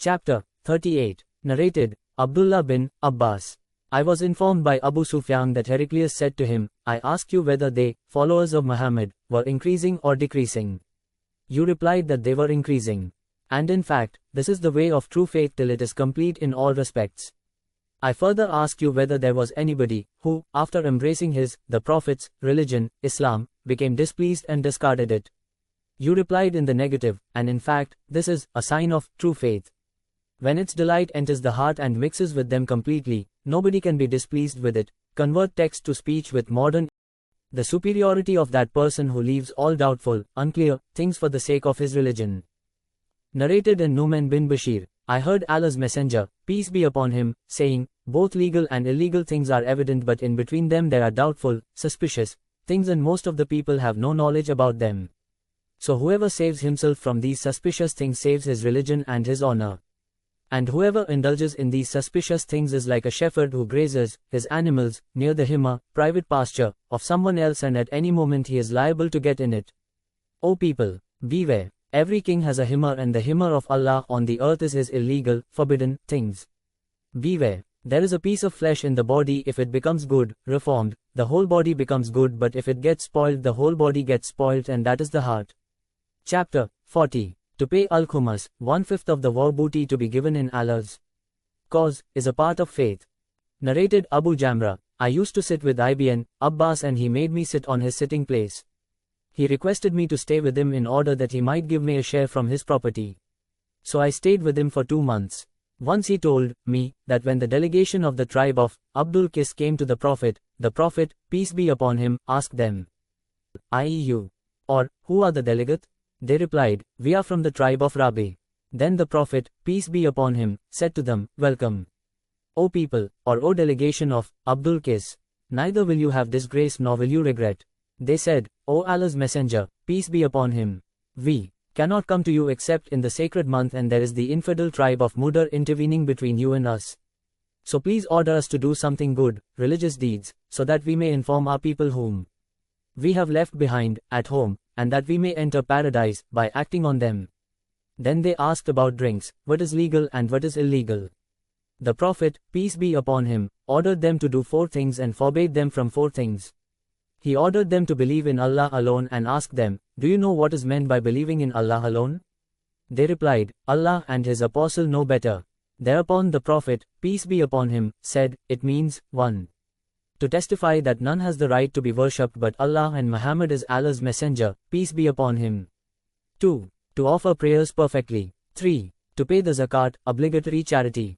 Chapter 38. Narrated, Abdullah bin Abbas. I was informed by Abu Sufyan that Heraclius said to him, I ask you whether they, followers of Muhammad, were increasing or decreasing. You replied that they were increasing. And in fact, this is the way of true faith till it is complete in all respects. I further ask you whether there was anybody, who, after embracing the Prophet's, religion, Islam, became displeased and discarded it. You replied in the negative, and in fact, this is a sign of true faith. When its delight enters the heart and mixes with them completely, nobody can be displeased with it. Convert text to speech with modern. The superiority of that person who leaves all doubtful, unclear, things for the sake of his religion. Narrated in Nu'man bin Bashir, I heard Allah's Messenger, peace be upon him, saying, both legal and illegal things are evident, but in between them there are doubtful, suspicious things, and most of the people have no knowledge about them. So whoever saves himself from these suspicious things saves his religion and his honor. And whoever indulges in these suspicious things is like a shepherd who grazes his animals near the hima, private pasture, of someone else, and at any moment he is liable to get in it. O people, beware. Every king has a hima, and the hima of Allah on the earth is his illegal, forbidden things. Beware. There is a piece of flesh in the body. If it becomes good, reformed, the whole body becomes good, but if it gets spoiled, the whole body gets spoiled, and that is the heart. Chapter 40. To pay al-Khumas, 1/5 of the war booty to be given in Allah's cause, is a part of faith. Narrated Abu Jamra, I used to sit with Ibn Abbas and he made me sit on his sitting place. He requested me to stay with him in order that he might give me a share from his property. So I stayed with him for 2 months. Once he told me that when the delegation of the tribe of Abdul Qis came to the Prophet, peace be upon him, asked them, i.e. you, or, who are the delegate? They replied, we are from the tribe of Rabi. Then the Prophet, peace be upon him, said to them, welcome. O people, or O delegation of Abdul Qis, neither will you have disgrace nor will you regret. They said, O Allah's Messenger, peace be upon him, we cannot come to you except in the sacred month, and there is the infidel tribe of Mudar intervening between you and us. So please order us to do something good, religious deeds, so that we may inform our people whom we have left behind, at home, and that we may enter paradise, by acting on them. Then they asked about drinks, what is legal and what is illegal. The Prophet, peace be upon him, ordered them to do 4 things and forbade them from 4 things. He ordered them to believe in Allah alone and asked them, do you know what is meant by believing in Allah alone? They replied, Allah and His Apostle know better. Thereupon the Prophet, peace be upon him, said, it means, 1. To testify that none has the right to be worshipped but Allah, and Muhammad is Allah's Messenger, peace be upon him. 2. To offer prayers perfectly. 3. To pay the zakat, obligatory charity.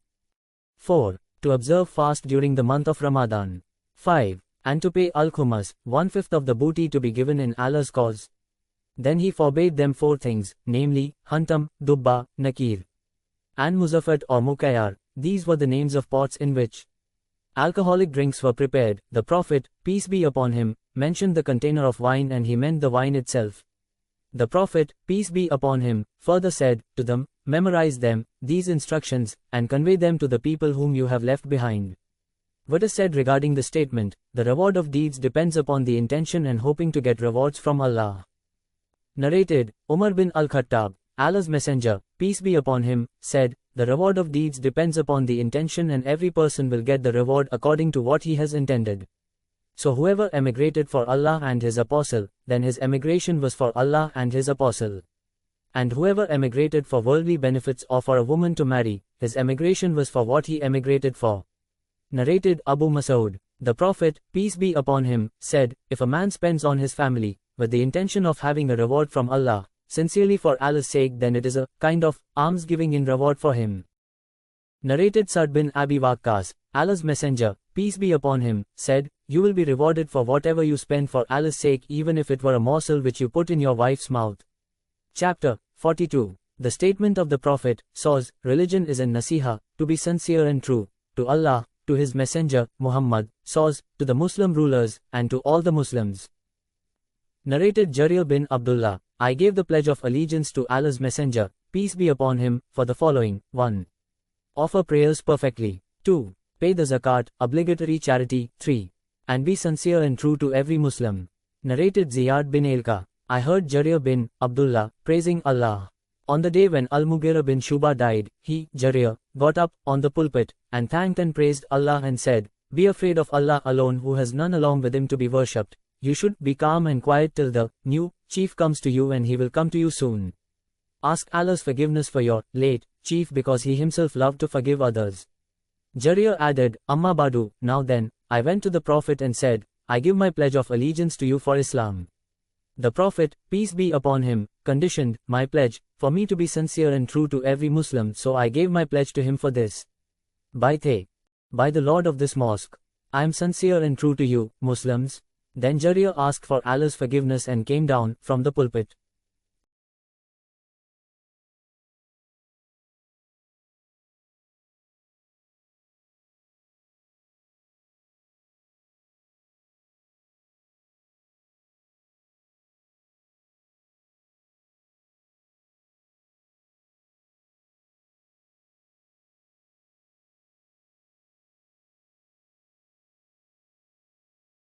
4. To observe fast during the month of Ramadan. 5. And to pay al-Khumas, 1/5 of the booty to be given in Allah's cause. Then he forbade them 4 things, namely, Hantam, Dubba, Nakir, and Muzaffat or Mukayyar. These were the names of pots in which alcoholic drinks were prepared. The Prophet, peace be upon him, mentioned the container of wine, and he meant the wine itself. The Prophet, peace be upon him, further said to them, memorize them, these instructions, and convey them to the people whom you have left behind. What is said regarding the statement, the reward of deeds depends upon the intention and hoping to get rewards from Allah. Narrated, Umar bin al-Khattab, Allah's Messenger, peace be upon him, said, the reward of deeds depends upon the intention, and every person will get the reward according to what he has intended. So whoever emigrated for Allah and His Apostle, then his emigration was for Allah and His Apostle. And whoever emigrated for worldly benefits or for a woman to marry, his emigration was for what he emigrated for. Narrated Abu Mas'ud, the Prophet, peace be upon him, said, if a man spends on his family, with the intention of having a reward from Allah, sincerely for Allah's sake, then it is a kind of almsgiving in reward for him. Narrated Sa'd bin Abi Waqqas, Allah's Messenger, peace be upon him, said, you will be rewarded for whatever you spend for Allah's sake, even if it were a morsel which you put in your wife's mouth. Chapter 42. The statement of the Prophet, says, religion is An-Nasihah, to be sincere and true, to Allah, to His Messenger, Muhammad, says, to the Muslim rulers, and to all the Muslims. Narrated Jarir bin Abdullah, I gave the pledge of allegiance to Allah's Messenger, peace be upon him, for the following, 1. Offer prayers perfectly. 2. Pay the zakat, obligatory charity. 3. And be sincere and true to every Muslim. Narrated Ziyad bin Elka, I heard Jarir bin Abdullah praising Allah. On the day when Al-Mughira bin Shuba died, he, Jarir, got up on the pulpit, and thanked and praised Allah and said, "Be afraid of Allah alone, who has none along with him to be worshipped. You should be calm and quiet till the new chief comes to you, and he will come to you soon. Ask Allah's forgiveness for your late chief, because he himself loved to forgive others." Jarir added, "Amma Badu, now then, I went to the Prophet and said, I give my pledge of allegiance to you for Islam. The Prophet, peace be upon him, conditioned my pledge for me to be sincere and true to every Muslim, so I gave my pledge to him for this. By the Lord of this mosque, I am sincere and true to you, Muslims." Then Jarir asked for Allah's forgiveness and came down from the pulpit.